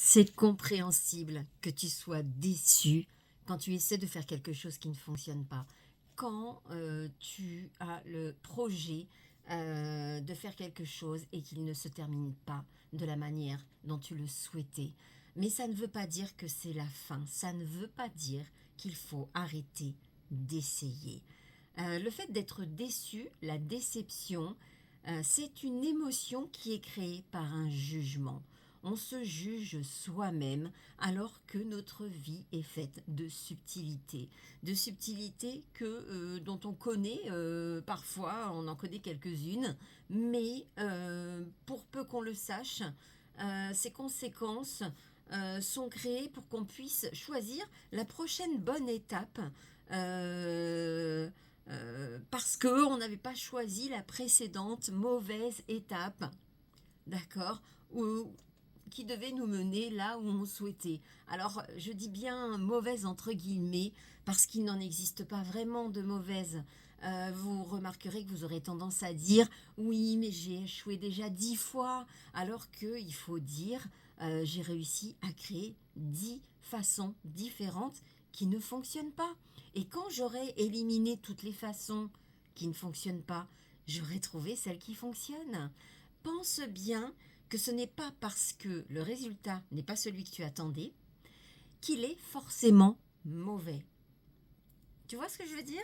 C'est compréhensible que tu sois déçu quand tu essaies de faire quelque chose qui ne fonctionne pas. Quand tu as le projet de faire quelque chose et qu'il ne se termine pas de la manière dont tu le souhaitais. Mais ça ne veut pas dire que c'est la fin. Ça ne veut pas dire qu'il faut arrêter d'essayer. Le fait d'être déçu, la déception, c'est une émotion qui est créée par un jugement. On se juge soi-même alors que notre vie est faite de subtilités dont on connaît, parfois on en connaît quelques-unes, mais pour peu qu'on le sache, ces conséquences sont créées pour qu'on puisse choisir la prochaine bonne étape. euh, Parce qu'on n'avait pas choisi la précédente mauvaise étape, d'accord, ou qui devait nous mener là où on souhaitait. Alors, je dis bien mauvaise entre guillemets, parce qu'il n'en existe pas vraiment de mauvaise. Vous remarquerez que vous aurez tendance à dire oui, mais j'ai échoué déjà 10 fois, alors qu'il faut dire j'ai réussi à créer 10 façons différentes qui ne fonctionnent pas. Et quand j'aurai éliminé toutes les façons qui ne fonctionnent pas, j'aurai trouvé celle qui fonctionne. Pense bien que ce n'est pas parce que le résultat n'est pas celui que tu attendais qu'il est forcément mauvais. Tu vois ce que je veux dire?